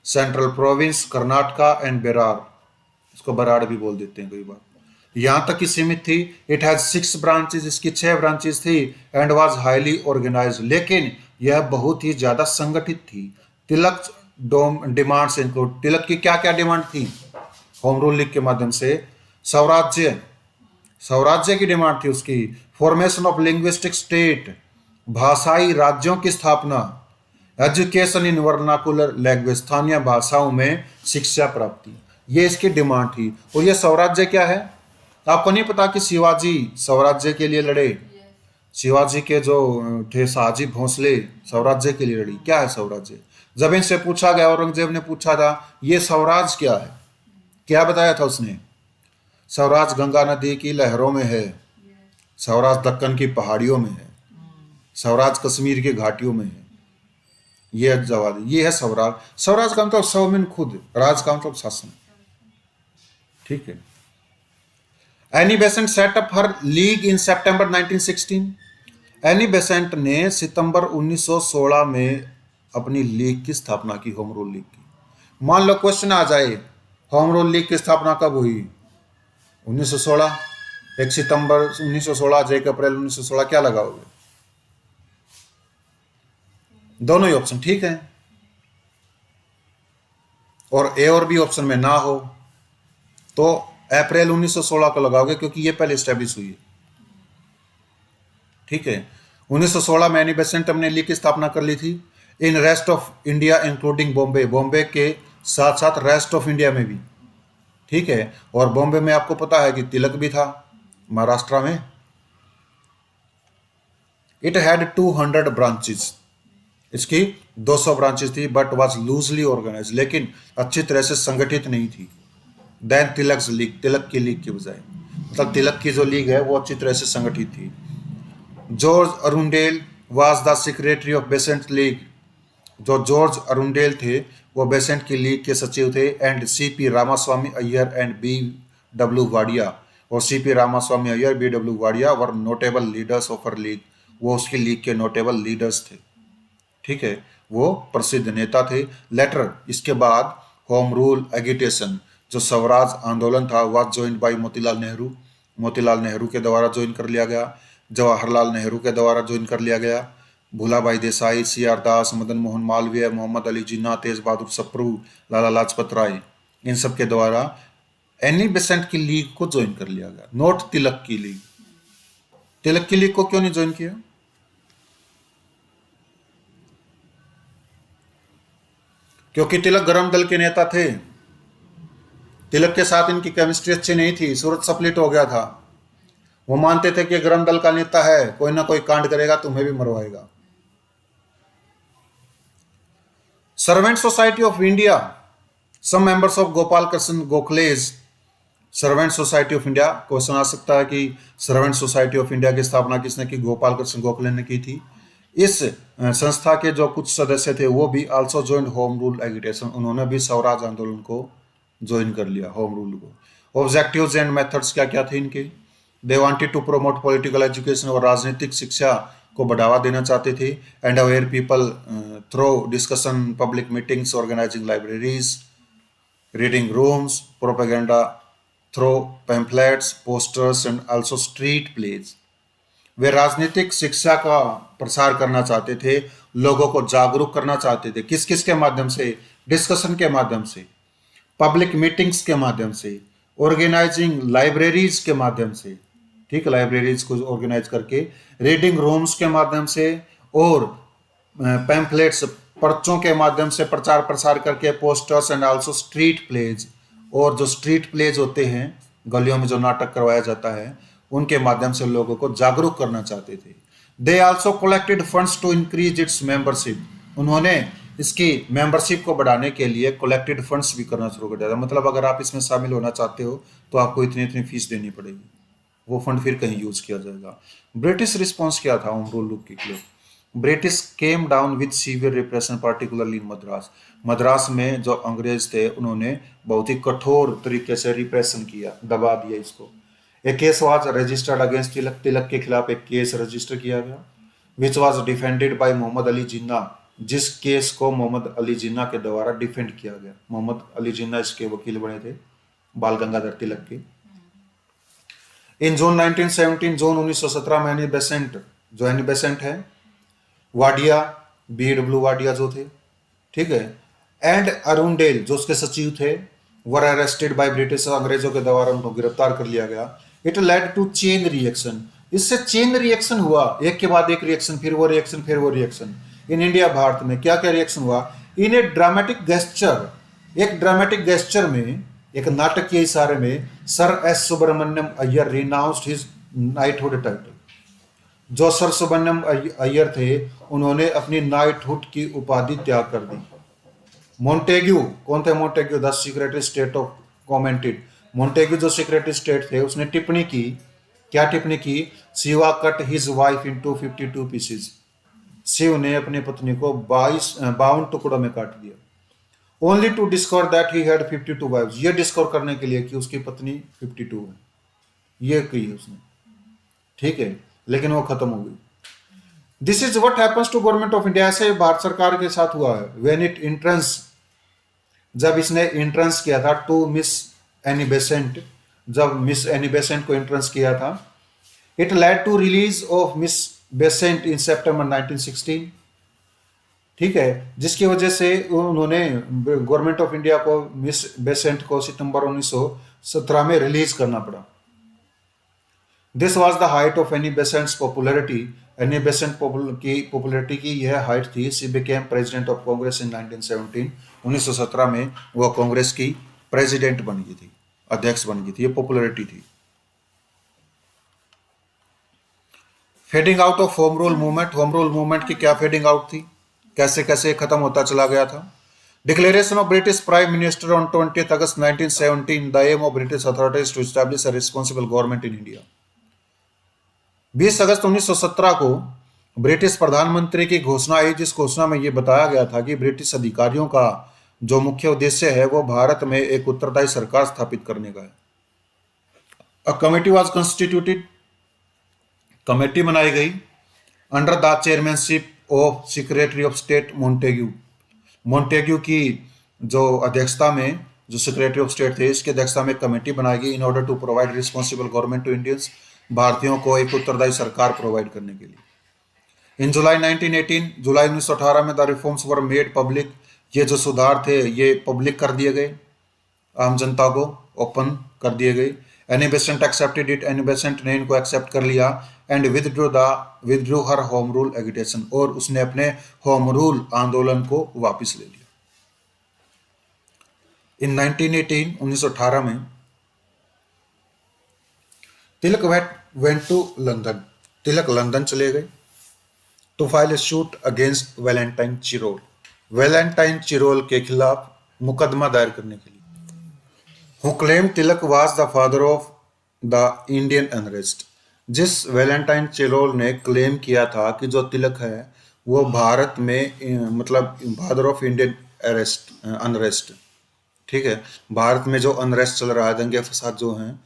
central province, Karnataka and Berar, इसको बराड़ भी बोल देते हैं कई बार, यहां तक की सीमित थी। इट हैज 6 ब्रांचेस, इसकी 6 ब्रांचेस थी, एंड वाज हाईली ऑर्गेनाइज्ड, लेकिन यह बहुत ही ज्यादा संगठित थी। तिलक डिमांड्स इंक्लूड, तिलक की क्या क्या डिमांड थी होम रूल लीग के माध्यम से? स्वराज्य, स्वराज्य की डिमांड थी उसकी। फॉर्मेशन ऑफ लिंग्विस्टिक स्टेट, भाषाई राज्यों की स्थापना। एजुकेशन इन वर्नाकुलर लैंग्वेज, स्थानीय भाषाओं में शिक्षा प्राप्ति, ये इसकी डिमांड थी। और ये स्वराज्य क्या है? आपको नहीं पता कि शिवाजी स्वराज्य के लिए लड़े? शिवाजी के जो थे शाहजी भोसले, स्वराज्य के लिए लड़ी। क्या है स्वराज्य? जब इनसे पूछा गया, औरंगजेब ने पूछा था ये स्वराज क्या है, क्या बताया था उसने? स्वराज गंगा नदी की लहरों में है, स्वराज दक्कन की पहाड़ियों में है, स्वराज कश्मीर की घाटियों में है। ये जवाब, ये है स्वराज। स्वराज का मतलब स्वमिन खुद, राज का मतलब शासन। ठीक है। एनी बेसेंट सेट अप हर लीग इन सितंबर 1916। एनी बेसेंट ने सितंबर 1916 में अपनी लीग की स्थापना की, होम रूल लीग की। मान लो क्वेश्चन आ जाए, होम रूल लीग की स्थापना कब हुई? 1916। 1 सितंबर 1916, 1 अप्रैल 1916, क्या लगाओगे? दोनों ही ऑप्शन ठीक है, और ए और बी ऑप्शन में ना हो तो अप्रैल 1916 को लगाओगे, क्योंकि ये पहले स्टैब्लिश हुई है। ठीक है। 1916 में एनी बेसेंट हमने लीग की स्थापना कर ली थी। In rest of India including Bombay, Bombay के साथ साथ रेस्ट ऑफ इंडिया में भी। ठीक है। और बॉम्बे में आपको पता है कि तिलक भी था, महाराष्ट्र में। इट हैड 200 ब्रांचेस, इसकी 200 ब्रांचेस थी, बट वाज लूजली ऑर्गेनाइज, लेकिन अच्छी तरह से संगठित नहीं थी। देन तिलक्स लीग, तिलक की लीग के बजाय, मतलब तिलक की जो लीग है वो अच्छी तरह से संगठित थी। George Arundale was the secretary of Besant league, जो जॉर्ज अरुंडेल थे वो बेसेंट की लीग के सचिव थे। And CP Ramaswamy Iyer and B W Wadia, और CP Ramaswamy Iyer, B W Wadia were notable leaders of her league, वो उसकी लीग के नोटेबल लीडर्स थे। ठीक है, वो प्रसिद्ध नेता थे। लेटर, इसके बाद होम रूल एगिटेशन, जो स्वराज आंदोलन था, was joined bye Motilal Nehru, Motilal Nehru के द्वारा ज्वाइन कर लिया गया, जवाहरलाल नेहरू के द्वारा ज्वाइन कर लिया गया, भूलाभाई देसाई, सी आर दास, मदन मोहन मालवीय, मोहम्मद अली जिन्ना, तेज बहादुर सप्रू, लाला लाजपत राय, इन सब के द्वारा एनी बेसेंट की लीग को ज्वाइन कर लिया गया, नोट तिलक की लीग। तिलक की लीग को क्यों नहीं ज्वाइन किया? क्योंकि तिलक गरम दल के नेता थे, तिलक के साथ इनकी केमिस्ट्री अच्छी नहीं थी, सूरत स्प्लिट हो गया था। वो मानते थे कि गरम दल का नेता है, कोई ना कोई कांड करेगा, तुम्हें भी मरवाएगा। Servant society of India, some members of Gopal Krishna Gokhale's servant society of India. Question आ सकता है कि सर्वेंट सोसाइटी ऑफ इंडिया की स्थापना किसने की? गोपाल कृष्ण गोखले ने की थी। इस संस्था के जो कुछ सदस्य थे वो भी also join home rule agitation, उन्होंने भी स्वराज आंदोलन को ज्वाइन कर लिया, होम रूल को। ऑब्जेक्टिव्स एंड मेथड्स क्या क्या थे इनके? They wanted to promote political education, और राजनीतिक शिक्षा को बढ़ावा देना चाहते थे। And aware people through discussion, public meetings, organising libraries, reading rooms, propaganda through pamphlets, posters and also street plays. वे राजनीतिक शिक्षा का प्रसार करना चाहते थे, लोगों को जागरूक करना चाहते थे। किस किस के माध्यम से? डिस्कशन के माध्यम से, पब्लिक मीटिंग्स के माध्यम से, ऑर्गेनाइजिंग लाइब्रेरीज के माध्यम से, ठीक है, लाइब्रेरीज को ऑर्गेनाइज करके, रीडिंग रूम्स के माध्यम से, और पैम्फलेट्स, पर्चों के माध्यम से प्रचार प्रसार करके, posters and also street plays, और जो स्ट्रीट प्लेज होते हैं, गलियों में जो नाटक करवाया जाता है, उनके माध्यम से लोगों को जागरूक करना चाहते थे। They also collected funds to increase its membership, उन्होंने इसकी मेंबरशिप को बढ़ाने के लिए कलेक्टेड फंड्स भी करना शुरू कर दिया था। मतलब अगर आप इसमें शामिल होना चाहते हो तो आपको इतनी इतनी फीस देनी पड़ेगी, वो फंड फिर कहीं यूज किया जाएगा। ब्रिटिश रिस्पॉन्स क्या था होम रूल के खिलाफ? British came down with severe repression particularly in Madras. Madras में जो अंग्रेज थे उन्होंने बहुत ही कठोर तरीके से रिप्रेशन किया, दबा दिया इसको। एक case was registered against Tilak, Tilak के खिलाफ एक केस रजिस्टर किया गया, which was defended by Mohammed Ali Jinnah, जिस केस को मोहम्मद अली जिन्ना के द्वारा डिफेंड किया गया। मोहम्मद अली जिन्ना इसके वकील बने थे, बाल गंगाधर तिलक के। इन जून 1917, जून 1917 में एनी बेसेंट, जो एनी बेसेंट है, वाडिया, BW वाडिया जो थे, ठीक है, एंड अरुणडेल जो उसके सचिव थे, वर अरेस्टेड बाय ब्रिटिश, अंग्रेजों के द्वारा उनको गिरफ्तार कर लिया गया। It led to chain reaction, इससे चेन रिएक्शन हुआ, एक के बाद एक रिएक्शन, फिर वो रिएक्शन, फिर वो रिएक्शन। इन इंडिया, भारत में क्या क्या रिएक्शन हुआ? इन ए ड्रामेटिक गेस्चर, एक ड्रामेटिक गेस्चर में, एक नाटक के इशारे में, sir S Subramaniam Iyer renounced his knighthood title. जो सर सुब्रमण्यम अय्यर थे उन्होंने अपनी नाइटहुड की उपाधि त्याग कर दी। मोन्टेग्यू, कौन थे Montagu? The secretary state of commented. Montagu जो सीक्रेटरी स्टेट थे उसने टिप्पणी की, क्या टिप्पणी की? Shiva cut his wife into 52 pieces. Shiv ने अपनी पत्नी को 52 टुकड़ों में काट दिया। Only to discover that he had 52 wives, ये डिस्कवर करने के लिए कि उसकी पत्नी 52 है, ये कही उसने, ठीक है, लेकिन वो खत्म हो गई। This is what happens to government of India, ऐसे भारत सरकार के साथ हुआ है। व्हेन इट इंट्रेंस, जब इसने इंट्रेंस किया था टू मिस एनी बेसेंट, जब मिस एनी बेसेंट को इंट्रेंस किया था, it led to release of Miss Besant in सितंबर 1916, ठीक है, जिसकी वजह से उन्होंने गवर्नमेंट ऑफ इंडिया को मिस बेसेंट को सितंबर 1917 में रिलीज करना पड़ा। This was the height of Annie Besant's popularity, Annie Besant की पॉपुलरिटी की यह हाइट थी। She became president of Congress in 1917, 1917 में वह कांग्रेस की प्रेसिडेंट बन गई थी, अध्यक्ष बन गई थी, ये पॉपुलरिटी थी। Fading out of home rule movement, home rule movement की क्या फेडिंग आउट थी, कैसे कैसे खत्म होता चला गया था? Declaration of British prime minister on 20 August 1917, the aim of British authorities to establish a responsible government in India. 20 अगस्त 1917 को ब्रिटिश प्रधानमंत्री की घोषणा आई, जिस घोषणा में यह बताया गया था कि ब्रिटिश अधिकारियों का जो मुख्य उद्देश्य है वो भारत में एक उत्तरदायी सरकार स्थापित करने का है। A committee was constituted, committee बनाई गई under the chairmanship of secretary of state Montagu. Montagu की जो अध्यक्षता में, जो सेक्रेटरी ऑफ स्टेट थे, इसकी अध्यक्षता में कमेटी बनाई गई in order to provide responsible government to Indians, भारतीयों को एक उत्तरदायी सरकार प्रोवाइड करने के लिए। इन जुलाई 1918, जुलाई 1918 में the reforms were made public, ये जो सुधार थे ये पब्लिक कर दिए गए, आम जनता को ओपन कर दिए गए। Annie Besant accepted it, Annie Besant ने इनको एक्सेप्ट कर लिया। And withdrew her home rule agitation, और उसने अपने होम रूल आंदोलन को वापस ले लिया। इन 1918, 1918 में Tilak went to London, Tilak London चले गए to file a suit against Valentine Chirol, Valentine Chirol के खिलाफ मुकदमा दायर करने के लिए। Who claim Tilak was the father of the Indian unrest, जिस वैलेंटाइन चिरोल ने क्लेम किया था कि जो तिलक है वो भारत में मतलब फादर ऑफ इंडियन अनरेस्ट, ठीक है, भारत में जो अनरेस्ट चल रहा है, दंगे फसाद जो हैं,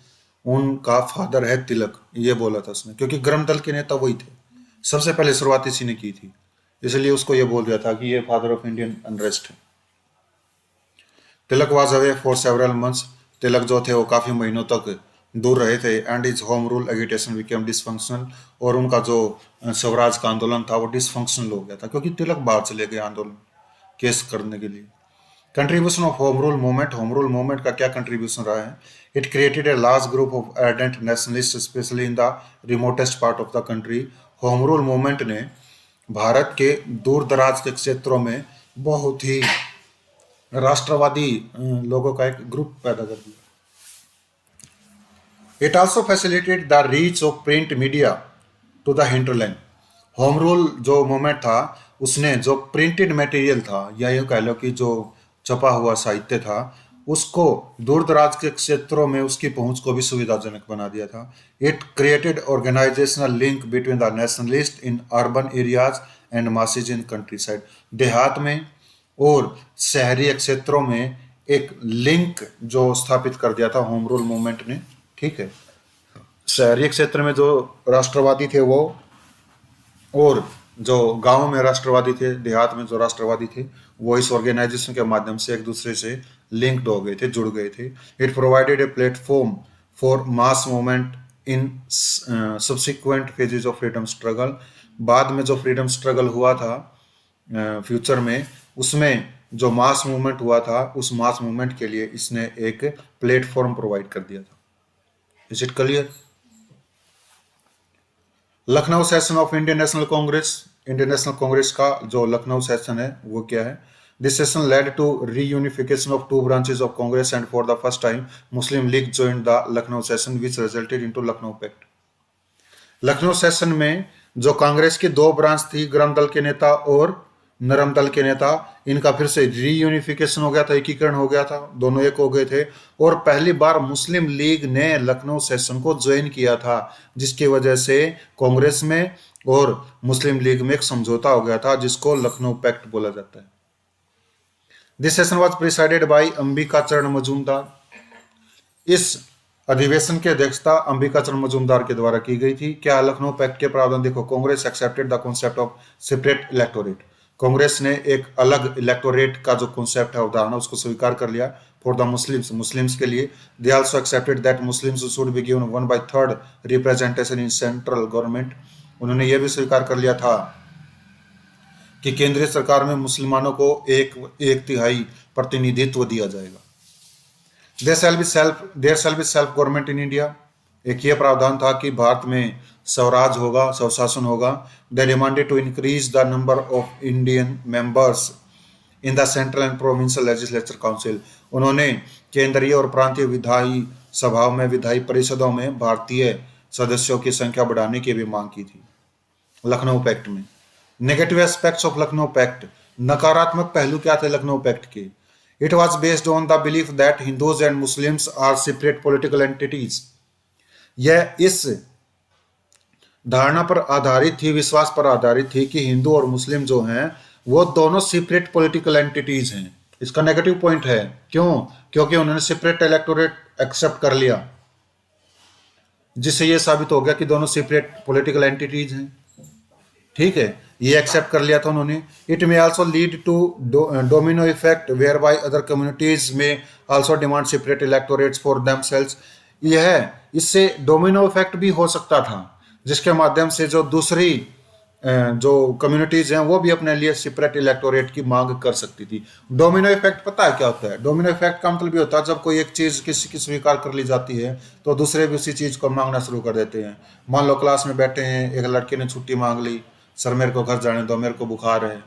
उनका फादर है तिलक, ये बोला था उसने, क्योंकि गरम दल के नेता वही थे, सबसे पहले शुरुआत इसी ने की थी, इसलिए उसको ये बोल दिया था कि ये फादर ऑफ इंडियन अनरेस्ट है। Tilak was away for several months, तिलक जो थे वो काफी महीनों तक दूर रहे थे। And his home rule agitation became dysfunctional, और उनका जो स्वराज का आंदोलन था वो डिसफंक्शनल हो गया था, क्योंकि तिलक बाहर चले गए आंदोलन केस करने के लिए। Contribution of home rule movement, home rule movement का क्या कंट्रीब्यूशन रहा है? It created a large group of ardent nationalist specially in the remotest part of the country. Home rule movement ने भारत के दूर दराज के क्षेत्रों में बहुत ही राष्ट्रवादी लोगों का एक ग्रुप पैदा कर दिया। It also facilitated the reach of print media to the hinterland. Home rule जो मूवमेंट था उसने जो प्रिंटेड मटेरियल था या यूँ कह लो कि जो छपा हुआ साहित्य था उसको दूर दराज के क्षेत्रों में उसकी पहुंच को भी सुविधाजनक बना दिया था। It created organisational link between the nationalist in urban areas and masses in countryside. देहात में और शहरी क्षेत्रों में एक लिंक जो स्थापित कर दिया था होम रूल मूवमेंट ने। ठीक है, शहरी क्षेत्र में जो राष्ट्रवादी थे वो, और जो गांव में राष्ट्रवादी थे, देहात में जो राष्ट्रवादी थे, वो इस ऑर्गेनाइजेशन के माध्यम से एक दूसरे से लिंक्ड हो गए थे, जुड़ गए थे। It provided a platform for mass movement in subsequent phases of freedom struggle. बाद में जो फ्रीडम स्ट्रगल हुआ था फ्यूचर में, उसमें जो मास मूवमेंट हुआ था, उस मास मूवमेंट के लिए इसने एक प्लेटफॉर्म प्रोवाइड कर दिया था। Is it clear? Lucknow session of Indian National Congress. Indian National Congress का जो लखनऊ सेशन है वो क्या है? This session led to reunification of two branches of Congress and for the first time Muslim League joined the Lucknow session which resulted into Lucknow pact. Lucknow session में जो कांग्रेस की दो ब्रांच थी, गरम दल के नेता और नरम दल के नेता, इनका फिर से रीयूनिफिकेशन हो गया था, एकीकरण हो गया था, दोनों एक हो गए थे। और पहली बार मुस्लिम लीग ने लखनऊ सेशन को ज्वाइन किया था, जिसकी वजह से कांग्रेस में और मुस्लिम लीग में एक समझौता हो गया था जिसको लखनऊ पैक्ट बोला जाता है। This session was presided by Ambika चरण मजूमदार। इस अधिवेशन की अध्यक्षता अंबिका चरण मजूमदार के द्वारा की गई थी। क्या लखनऊ पैक्ट के प्रावधान देखो, Congress accepted the concept of separate electorate. Congress ने एक अलग इलेक्टोरेट का जो कॉन्सेप्ट है, अवधारणा, उसको स्वीकार कर लिया फॉर द मुस्लिम्स के लिए। They also accepted that Muslims should be given 1/3 representation in central government. उन्होंने यह भी स्वीकार कर लिया था कि केंद्रीय सरकार में मुसलमानों को एक तिहाई प्रतिनिधित्व दिया जाएगा। There shall be self government in India. एक ये प्रावधान था कि भारत में स्वराज होगा, स्वशासन होगा। They demanded to increase the number of Indian members in the central and provincial legislature council. उन्होंने केंद्रीय और प्रांतीय विधायी सभाओं में, विधायी परिषदों में भारतीय सदस्यों की संख्या बढ़ाने की भी मांग की थी लखनऊ पैक्ट में। Negative aspects of Lucknow pact. नकारात्मक पहलू क्या थे लखनऊ पैक्ट के? It was based on the belief that Hindus and Muslims are separate political entities. यह इस धारणा पर आधारित थी, विश्वास पर आधारित थी कि हिंदू और मुस्लिम जो हैं वो दोनों सेपरेट पॉलिटिकल एंटिटीज हैं। इसका नेगेटिव पॉइंट है, क्यों? क्योंकि उन्होंने सेपरेट इलेक्टोरेट एक्सेप्ट कर लिया, जिससे यह साबित हो गया कि दोनों सेपरेट पॉलिटिकल एंटिटीज हैं। ठीक है, ये एक्सेप्ट कर लिया था उन्होंने। It may also lead to domino effect whereby other communities में also demand separate electorates for themselves. यह इससे डोमिनो इफेक्ट भी हो सकता था, जिसके माध्यम से जो दूसरी जो कम्युनिटीज हैं वो भी अपने लिए सेपरेट इलेक्टोरेट की मांग कर सकती थी। डोमिनो इफेक्ट पता है क्या होता है? डोमिनो इफेक्ट का मतलब ये होता है जब कोई एक चीज किसी की स्वीकार कर ली जाती है तो दूसरे भी उसी चीज को मांगना शुरू कर देते हैं। मान लो क्लास में बैठे हैं, एक लड़के ने छुट्टी मांग ली, सर मेरे को घर जाने दो, मेरे को बुखार है,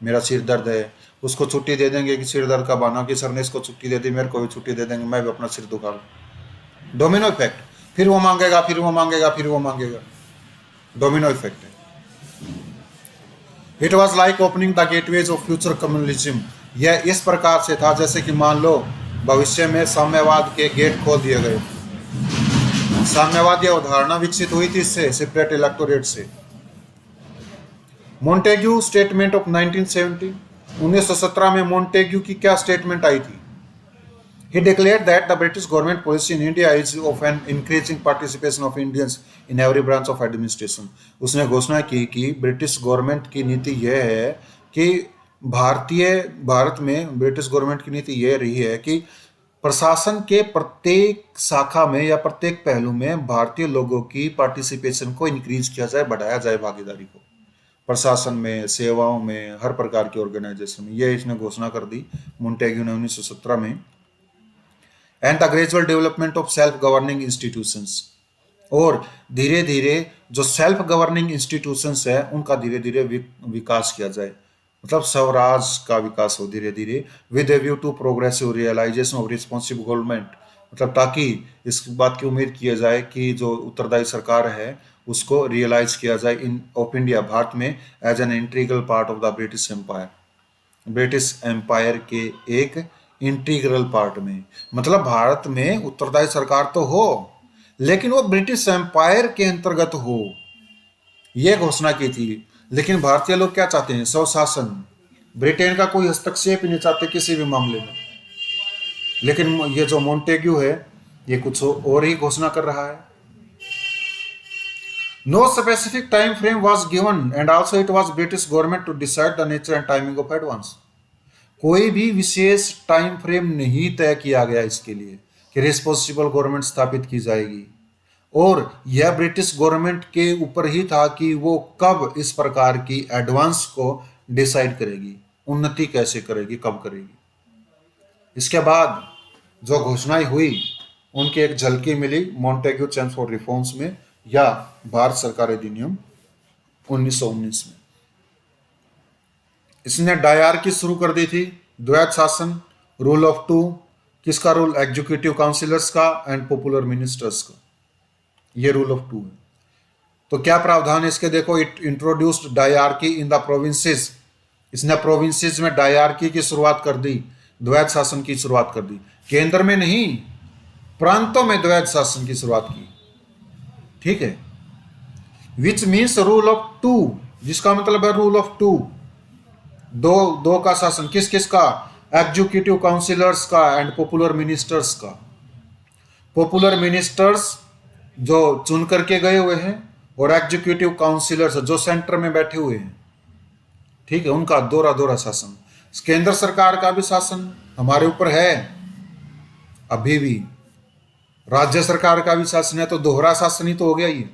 मेरा सिर दर्द है। उसको छुट्टी दे देंगे कि सिर दर्द का बहाना कि सर ने इसको छुट्टी दे दी, मेरे को भी छुट्टी दे देंगे, मैं भी अपना सिर दुखा लूँ। Domino effect. फिर वो मांगेगा, फिर वो मांगेगा, फिर वो मांगेगा। डोमिनो इफेक्ट है। It was like opening the gateways of future communalism. यह इस प्रकार से था जैसे कि मान लो भविष्य में साम्यवाद के गेट खोल दिए गए। साम्यवाद यह अवधारणा विकसित हुई थी इससे, सेपरेट इलेक्टोरेट से। Montagu statement of 1970। 1917 में मोंटेग्यू की क्या स्टेटमेंट आई थी? He declared that the British government policy in India is of an increasing participation of Indians in every branch of administration. उसने घोषणा की कि ब्रिटिश गवर्नमेंट की नीति यह है कि भारत में ब्रिटिश गवर्नमेंट की नीति यह रही है कि प्रशासन के प्रत्येक शाखा में या प्रत्येक पहलू में भारतीय लोगों की पार्टिसिपेशन को इंक्रीज किया जाए, बढ़ाया जाए भागीदारी को, प्रशासन में, सेवाओं में, हर प्रकार के ऑर्गेनाइजेशन में। यह इसने घोषणा कर दी मोंटेग्यू ने 1917 में। And the gradual development of self governing institutions. और धीरे धीरे जो सेल्फ गवर्निंग इंस्टीट्यूशंस है उनका धीरे धीरे विकास किया जाए, मतलब स्वराज का विकास हो धीरे धीरे। With a view to progressive realisation of responsive government, मतलब ताकि इस बात की उम्मीद की जाए कि जो उत्तरदायी सरकार है उसको रियलाइज किया जाए इन ऑफ इंडिया, भारत में, as an integral part of the British empire, British empire के एक इंटीग्रल पार्ट में। मतलब भारत में उत्तरदायी सरकार तो हो, लेकिन वो ब्रिटिश एम्पायर के अंतर्गत हो, यह घोषणा की थी। लेकिन भारतीय लोग क्या चाहते हैं? स्वशासन, ब्रिटेन का कोई हस्तक्षेप नहीं चाहते किसी भी मामले में। लेकिन ये जो मोंटेग्यू है, ये कुछ और ही घोषणा कर रहा है। No specific time frame was given and also it was British government to decide the nature and timing of advance. कोई भी विशेष टाइम फ्रेम नहीं तय किया गया इसके लिए कि रिस्पॉन्सिबल गवर्नमेंट स्थापित की जाएगी, और यह ब्रिटिश गवर्नमेंट के ऊपर ही था कि वो कब इस प्रकार की एडवांस को डिसाइड करेगी, उन्नति कैसे करेगी, कब करेगी। इसके बाद जो घोषणाएं हुई उनकी एक झलकी मिली मॉन्टेग्यू चेम्स फॉर रिफॉर्म्स में या भारत सरकार अधिनियम 1919 में। इसने डायरकी शुरू कर दी थी, द्वैध शासन, रूल ऑफ टू। किसका रूल? एग्जीक्यूटिव काउंसिलर्स का एंड पॉपुलर मिनिस्टर्स का। ये रूल ऑफ टू है। तो क्या प्रावधान है इसके? देखो, it introduced dyarchy in the provinces. इसने प्रोविंसेस में डायरकी की शुरुआत कर दी, द्वैध शासन की शुरुआत कर दी। केंद्र में नहीं, प्रांतों में द्वैध शासन की शुरुआत की। ठीक है, which means rule of two, जिसका मतलब है रूल ऑफ टू, दो का शासन। किस किस का? एग्जीक्यूटिव काउंसिलर्स का एंड पॉपुलर मिनिस्टर्स का। पॉपुलर मिनिस्टर्स जो चुन करके गए हुए हैं, और एग्जीक्यूटिव काउंसिलर्स जो सेंटर में बैठे हुए हैं, ठीक है, उनका दोहरा दोहरा शासन। केंद्र सरकार का भी शासन हमारे ऊपर है अभी भी, राज्य सरकार का भी शासन है, तो दोहरा शासन ही तो हो गया ये।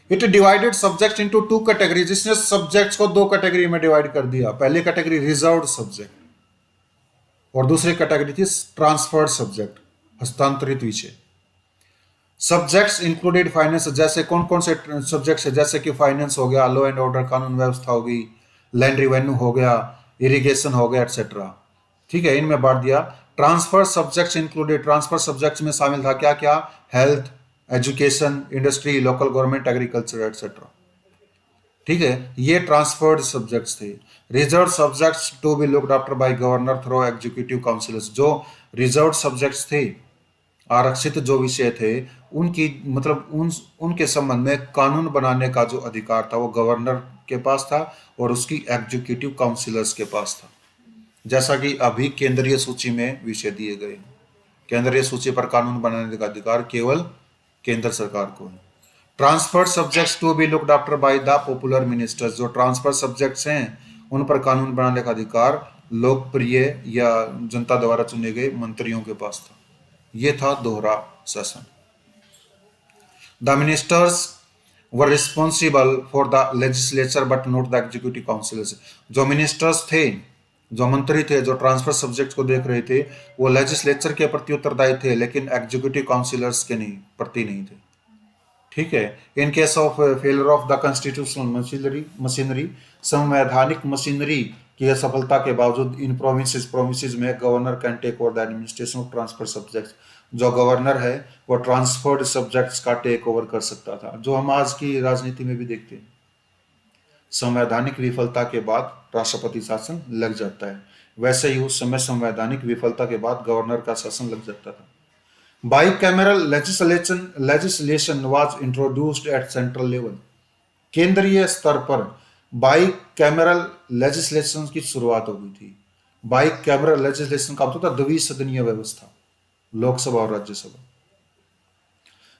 It divided subject into two categories. इसने सब्जेक्ट्स को दो कैटेगरी में डिवाइड कर दिया। पहली कैटेगरी रिजर्व्ड सब्जेक्ट, और दूसरी कैटेगरी थी ट्रांसफर्ड सब्जेक्ट, हस्तांतरित विषय। Subjects included finance. जैसे कौन कौन से सब्जेक्ट्स है? जैसे कि फाइनेंस हो गया, लॉ एंड ऑर्डर कानून व्यवस्था होगी, लैंड रिवेन्यू हो गया, इरिगेशन हो गया, एटसेट्रा। ठीक है, इनमें बांट दिया। Transfer subjects included, transfer subjects में शामिल था क्या क्या? Health, education, industry, local government, agriculture, etcetera. ठीक है, ये ट्रांसफर्ड सब्जेक्ट्स थे। Reserve subjects to be looked after by governor through executive councillors. जो रिजर्व सब्जेक्ट्स थे, आरक्षित जो विषय थे, उनकी मतलब उनके संबंध में कानून बनाने का जो अधिकार था वो गवर्नर के पास था और उसकी एग्जीक्यूटिव काउंसिलर्स के पास था। जैसा कि अभी केंद्रीय सूची में विषय दिए गए, केंद्रीय सूची पर कानून बनाने का अधिकार केवल केंद्र सरकार को है। Transferred subjects to be looked after by the popular ministers. जो ट्रांसफर सब्जेक्ट्स हैं उन पर कानून बनाने का अधिकार लोकप्रिय या जनता द्वारा चुने गए मंत्रियों के पास था। यह था दोहरा शासन। The ministers were responsible for the legislature but not the executive councillors. जो मिनिस्टर्स थे, जो मंत्री थे, जो ट्रांसफर सब्जेक्ट को देख रहे थे, वो लेजिस्लेचर के प्रति उत्तरदायी थे, लेकिन एग्जीक्यूटिव काउंसिलर्स के प्रति नहीं थे। ठीक है, in case of failure of the constitutional machinery, संवैधानिक मशीनरी की असफलता के बावजूद इन प्रोविंसेस में governor can take over the administration of transfer subjects. जो गवर्नर है वो ट्रांसफर्ड सब्जेक्ट्स का टेक ओवर कर सकता था, जो हम आज की राजनीति में भी देखते हैं। संवैधानिक विफलता के बाद राष्ट्रपति शासन लग जाता है, वैसे ही उस समय संवैधानिक विफलता के बाद गवर्नर का शासन लग जाता था। Bicameral legislation was introduced at central level. केंद्रीय स्तर पर बाइकैमरल लेजिस्लेशन की शुरुआत हो गई थी। बाइकैमरल लेजिस्लेशन का मतलब था द्विसदनीय व्यवस्था, लोकसभा और Rajya Sabha.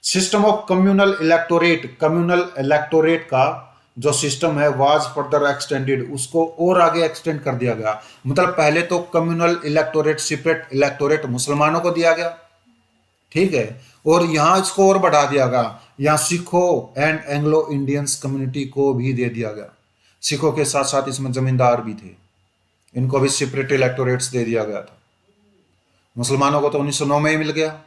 System of communal electorate, communal electorate का जो सिस्टम है वाज फर्दर एक्सटेंडेड, उसको और आगे एक्सटेंड कर दिया गया। मतलब पहले तो कम्युनल इलेक्टोरेट, सेपरेट इलेक्टोरेट मुसलमानों को दिया गया, ठीक है, और यहां इसको और बढ़ा दिया गया, यहां सिखों एंड एंग्लो इंडियंस कम्युनिटी को भी दे दिया गया। सिखों के साथ साथ इसमें जमींदार भी थे, इनको भी सेपरेट इलेक्टोरेट्स दे दिया गया था। मुसलमानों को तो 1909 में ही मिल गया,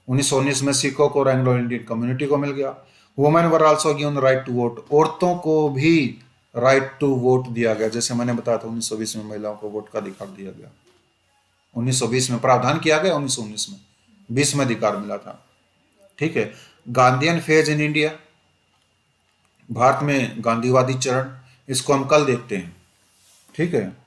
1919 में सिखों को और एंग्लो इंडियन कम्युनिटी को मिल गया। Women were also given right to vote, औरतों को भी राइट टू वोट दिया गया। जैसे मैंने बताया था 1920 में महिलाओं को वोट का अधिकार दिया गया, 1920 में प्रावधान किया गया, 1919 में 20 में अधिकार मिला था। ठीक है, Gandhian phase in India, Bharat में गांधीवादी चरण, इसको हम कल देखते हैं। ठीक है।